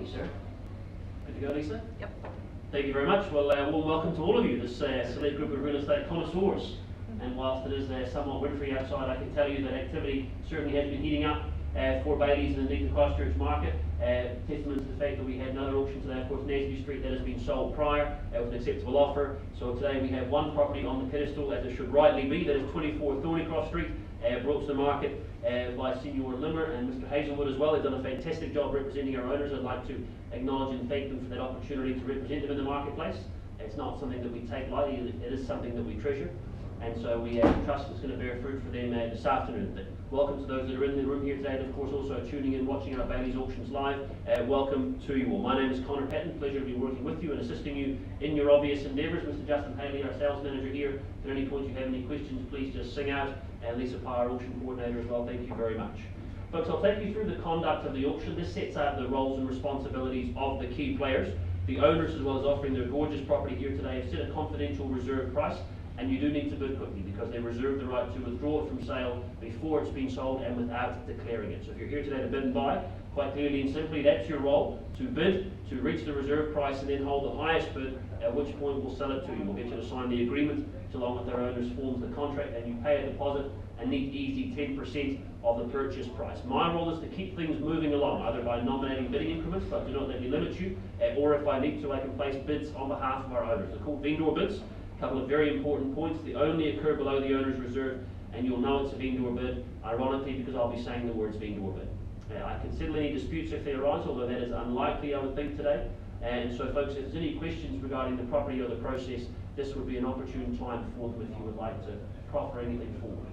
property, sir. Good to go, Lisa? Yep. Thank you very much. Well, warm welcome to all of you, this select group of real estate connoisseurs. And whilst it is somewhat wintry outside, I can tell you that activity certainly has been heating up for Bayleys and indeed the Christchurch market. Testament to the fact that we had another auction today, of course, Naseby Street, that has been sold prior with an acceptable offer. So today we have one property on the pedestal, as it should rightly be, that is 24 Thornycross Street, brought to the market by Senior Limmer and Mr Hazelwood as well. They've done a fantastic job representing our owners. I'd like to acknowledge and thank them for that opportunity to represent them in the marketplace. It's not something that we take lightly, it is something that we treasure. And so we trust it's going to bear fruit for them this afternoon. But welcome to those that are in the room here today, and of course also tuning in, watching our Bayleys auctions live. Welcome to you all. My name is Connor Patton. Pleasure to be working with you and assisting you in your obvious endeavours. Mr Justin Haley, our sales manager here. If at any point you have any questions, please just sing out. And Lisa Parr, auction coordinator as well. Thank you very much. Folks, I'll take you through the conduct of the auction. This sets out the roles and responsibilities of the key players. The owners, as well as offering their gorgeous property here today, have set a confidential reserve price. And you do need to bid quickly because they reserve the right to withdraw it from sale before it's been sold and without declaring it. So if you're here today to bid and buy, quite clearly and simply, that's your role, to bid, to reach the reserve price and then hold the highest bid, at which point we'll sell it to you. We'll get you to sign the agreement along with our owners forms the contract, and you pay a deposit, a neat, easy 10% of the purchase price. My role is to keep things moving along, either by nominating bidding increments, but do not let me limit you, or if I need to, I can place bids on behalf of our owners. They're called vendor bids. Couple of very important points. They only occur below the owner's reserve, and you'll know it's a vendor bid, ironically, because I'll be saying the words vendor bid. I can settle any disputes if they arise, although that is unlikely, I would think, today. And so, folks, if there's any questions regarding the property or the process, this would be an opportune time for them if you would like to proffer anything forward.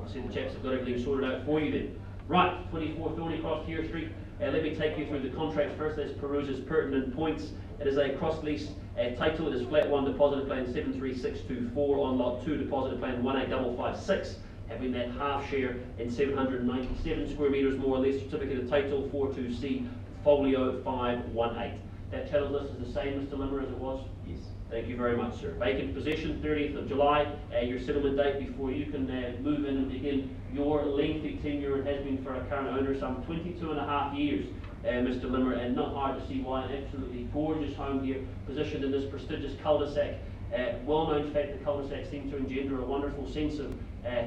I see the chaps have got everything sorted out for you then. Right, 24 Thornycross Street. Let me take you through the contract first. Let's peruse its pertinent points. It is a cross-lease title. It is Flat 1 Deposit Plan 73624 on Lot 2 Deposit Plan 18556, having that half share in 797 square metres, more or less. Certificate of Title 42C Folio 518. That tells us is the same, Mr Limmer, as it was? Yes. Thank you very much, sir. Vacant possession, 30th of July, your settlement date before you can move in and begin your lengthy tenure. It has been for our current owner some 22.5 years, Mr Limmer, and not hard to see why. An absolutely gorgeous home here, positioned in this prestigious cul-de-sac. Well-known fact, the cul-de-sac seems to engender a wonderful sense of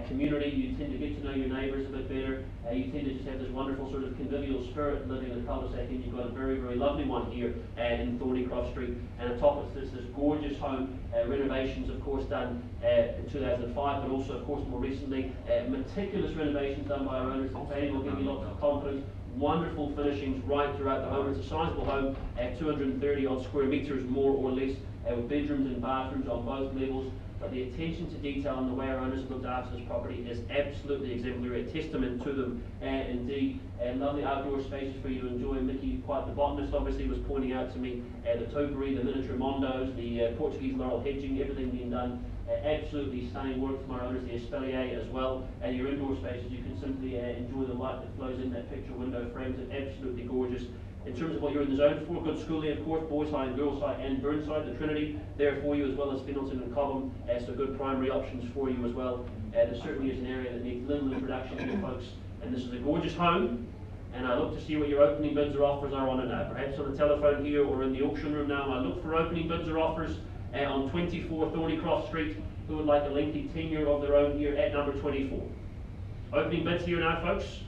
community. You tend to get to know your neighbours a bit better. You tend to just have this wonderful sort of convivial spirit living in the cul-de-sac, and you've got a very, very lovely one here in Thornycross Street. And atop of this gorgeous home, renovations of course done in 2005, but also of course more recently, meticulous renovations done by our owners. The planning will give you lots of confidence. Wonderful finishings right throughout the home. It's a sizable home at 230 odd square metres, more or less, with bedrooms and bathrooms on both levels. But the attention to detail and the way our owners have looked after this property is absolutely exemplary, a testament to them indeed. Lovely outdoor spaces for you to enjoy. Mickey, quite the botanist, obviously, was pointing out to me the topiary, the miniature mondos, the Portuguese laurel hedging, everything being done. Absolutely stunning work from our owners, the espalier as well. And your indoor spaces, you can simply enjoy the light that flows in that picture window frames. It's absolutely gorgeous. In terms of what you're in the zone for, good schooling, of course, Boys High and Girls High and Burnside, the Trinity there for you, as well as Fenelton and Cobham, so good primary options for you as well. There certainly is an area that needs little introduction here, folks, and this is a gorgeous home, and I look to see what your opening bids or offers are on it now, perhaps on the telephone here or in the auction room now. I look for opening bids or offers on 24 Thornycross Street, who would like a lengthy tenure of their own here at number 24. Opening bids here now, folks.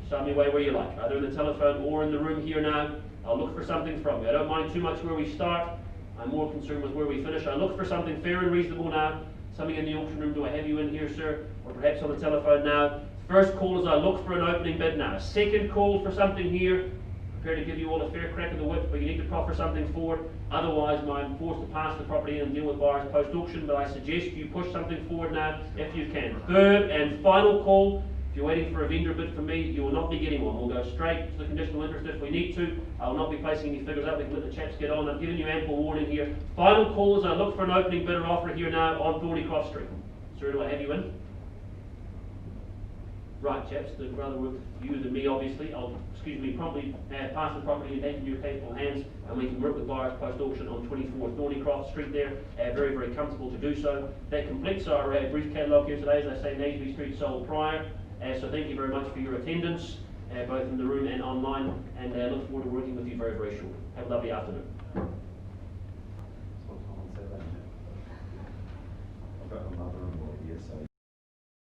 Start me away where you like, either in the telephone or in the room here now. I'll look for something from you. I don't mind too much where we start. I'm more concerned with where we finish. I look for something fair and reasonable now. Something in the auction room. Do I have you in here, sir? Or perhaps on the telephone now. First call is I look for an opening bid now. Second call for something here. Prepared to give you all a fair crack of the whip, but you need to proffer something forward. Otherwise, I'm forced to pass the property in and deal with buyers post-auction, but I suggest you push something forward now if you can. Third and final call. If you're waiting for a vendor bid from me, you will not be getting one. We'll go straight to the conditional interest if we need to. I will not be placing any figures up. We can let the chaps get on. I've given you ample warning here. Final call is I look for an opening bid or offer here now on Thornycross Street. Sir, do I have you in? Right, chaps, the rather work for you than me, obviously. I'll, promptly pass the property into your capable hands, and we can work with buyers post-auction on 24 Thornycross Street there. Very, very comfortable to do so. That completes our brief catalogue here today. As I say, Naseby Street sold prior. So thank you very much for your attendance. both in the room and online, and look forward to working with you very, very shortly. Have a lovely afternoon.